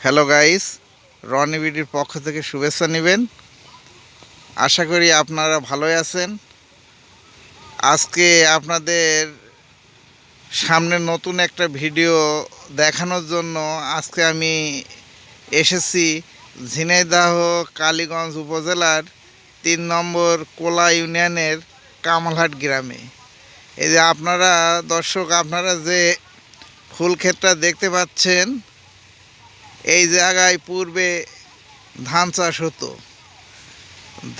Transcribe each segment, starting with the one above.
Hello guys, Roni বিডির পক্ষ থেকে শুভেচ্ছা নেবেন। আশা করি আপনারা ভালোই আছেন। আজকে আপনাদের সামনে নতুন একটা ভিডিও দেখানোর জন্য আজকে আমি এসেছি ঝিনাইদহ কালীগঞ্জ উপজেলার 3 নম্বর কোলা ইউনিয়নের কামালহাট গ্রামে। এই যে আপনারা দর্শক, আপনারা যে ফুল ক্ষেতটা দেখতে পাচ্ছেন, এই জায়গায় পূর্বে ধান চাষ হতো।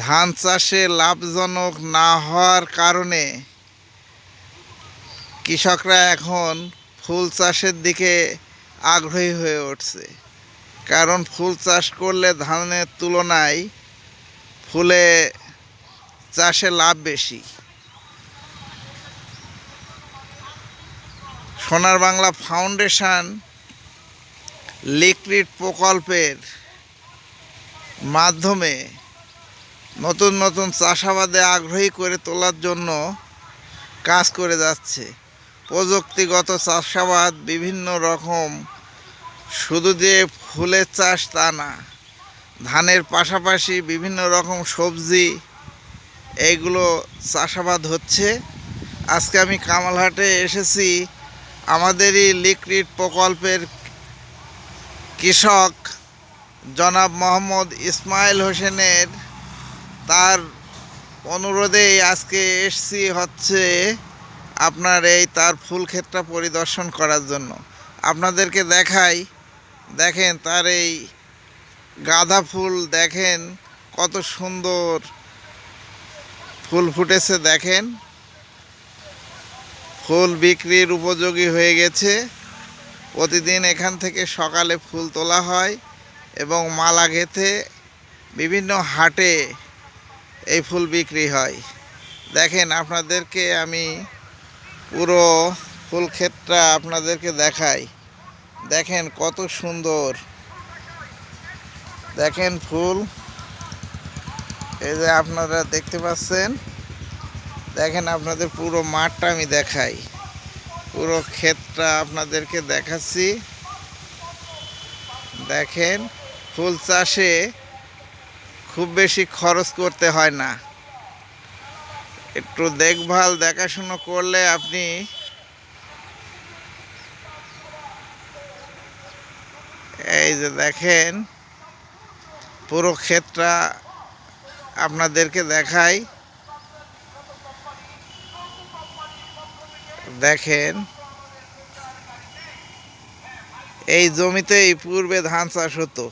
ধান চাষে লাভজনক না হওয়ার কারণে কৃষকরা এখন ফুল চাষের দিকে আগ্রহী হয়ে উঠছে। কারণ ফুল চাষ করলে ধানের তুলনায় ফুলে চাষে লাভ বেশি। সোনার বাংলা ফাউন্ডেশন লিক্রিড প্রকল্পের মাধ্যমে নতুন নতুন চাষাবাদে আগ্রহী করে তোলার জন্য কাজ করে যাচ্ছে। প্রযুক্তিগত চাষাবাদ বিভিন্ন রকম, শুধু যে ফুলের চাষ তা না, ধানের পাশাপাশি বিভিন্ন রকম সবজি এইগুলো চাষাবাদ হচ্ছে। আজকে আমি কামালহাটে এসেছি আমাদেরই লিক্রিড প্রকল্পের কৃষক জনাব মোহাম্মদ ইসমাইল হোসেনের, তার অনুরোধেই আজকে এসছি হচ্ছে আপনার এই তার ফুল ক্ষেতটা পরিদর্শন করার জন্য। আপনাদেরকে দেখাই, দেখেন তার এই গাঁদা ফুল, দেখেন কত সুন্দর ফুল ফুটেছে। দেখেন ফুল বিক্রির উপযোগী হয়ে গেছে। প্রতিদিন এখান থেকে সকালে ফুল তোলা হয় এবং মালা গেঁথে বিভিন্ন হাটে এই ফুল বিক্রি হয়। দেখেন আপনাদেরকে আমি পুরো ফুল ক্ষেতটা আপনাদেরকে দেখাই। দেখেন কত সুন্দর, দেখেন ফুল, এই যে আপনারা দেখতে পাচ্ছেন। দেখেন আপনাদের পুরো মাঠটা আমি দেখাই, পুরো ক্ষেতটা আপনাদেরকে দেখাচ্ছি। দেখেন ফুল চাষে খুব বেশি খরচ করতে হয় না, একটু দেখভাল দেখাশুনো করলে আপনি এই যে দেখেন পুরো ক্ষেতটা আপনাদেরকে দেখাই। দেখেন এই জমিতেই পূর্বে ধান চাষ হতো,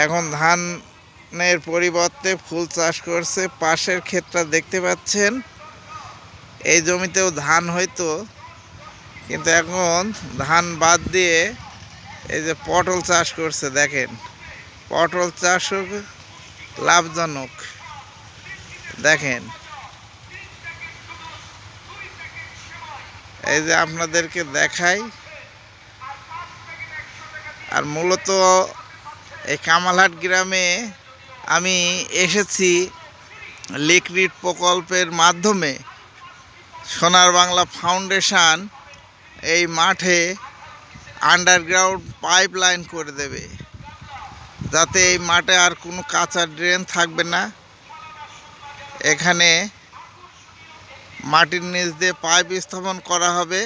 এখন ধানের পরিবর্তে ফুল চাষ করছে। পাশের ক্ষেতটা দেখতে পাচ্ছেন, এই জমিতেও ধান হইতো, কিন্তু এখন ধান বাদ দিয়ে এই যে পটল চাষ করছে। দেখেন পটল চাষও লাভজনক। দেখেন এই যে আপনাদেরকে দেখাই। আর মূলত এই কামালহাট গ্রামে আমি এসেছি লিক্রিড প্রকল্পের মাধ্যমে। সোনার বাংলা ফাউন্ডেশন এই মাঠে আন্ডারগ্রাউন্ড পাইপ লাইন করে দেবে, যাতে এই মাঠে আর কোনো কাঁচা ড্রেন থাকবে না। এখানে মাটির নিচ দিয়ে পাইপ স্থাপন করা হবে।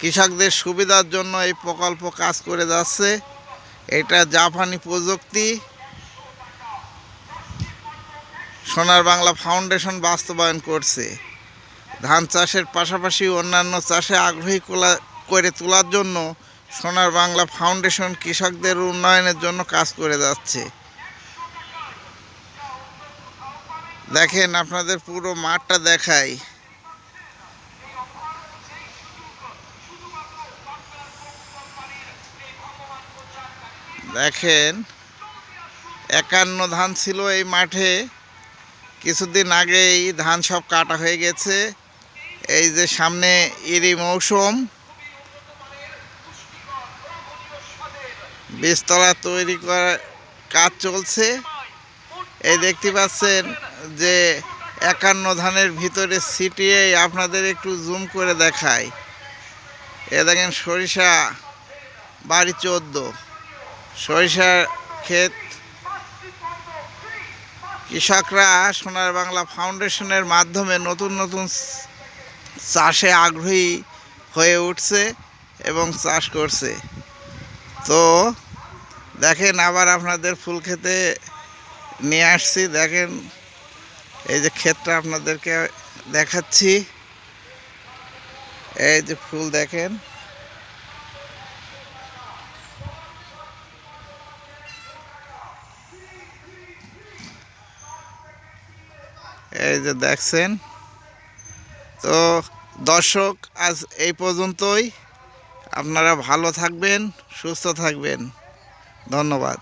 কৃষকদের সুবিধার জন্য এই প্রকল্প কাজ করে যাচ্ছে। এটা জাপানি প্রযুক্তি সোনার বাংলা ফাউন্ডেশন বাস্তবায়ন করছে। ধান চাষের পাশাপাশি অন্যান্য চাষে আগ্রহী করে তোলার জন্য সোনার বাংলা ফাউন্ডেশন কৃষকদের উন্নয়নের জন্য কাজ করে যাচ্ছে। দেখেন আপনাদের পুরো মাঠটা দেখাই। দেখেন 51 ধান ছিল এই মাঠে, কিছুদিন আগেই ধান সব কাটা হয়ে গেছে। এই যে সামনে এরই মৌসুম, বীজতলা তৈরি করার কাজ চলছে। এই দেখতে পাচ্ছেন যে 51 ধানের ভিতরে ছিটিয়ে আপনাদের একটু জুম করে দেখাই। এ দেখেন সরিষা বাড়ি 14 সরিষার ক্ষেত। কৃষকরা সোনার বাংলা ফাউন্ডেশনের মাধ্যমে নতুন নতুন চাষে আগ্রহী হয়ে উঠছে এবং চাষ করছে। তো দেখেন, আবার আপনাদের ফুল ক্ষেতে নিয়ে আসছি। দেখেন, এই যে ক্ষেতটা আপনাদেরকে দেখাচ্ছি। এই যে ফুল দেখেন, এই যে দেখছেন। তো দর্শক, আজ এই পর্যন্তই। আপনারা ভালো থাকবেন, সুস্থ থাকবেন। ধন্যবাদ।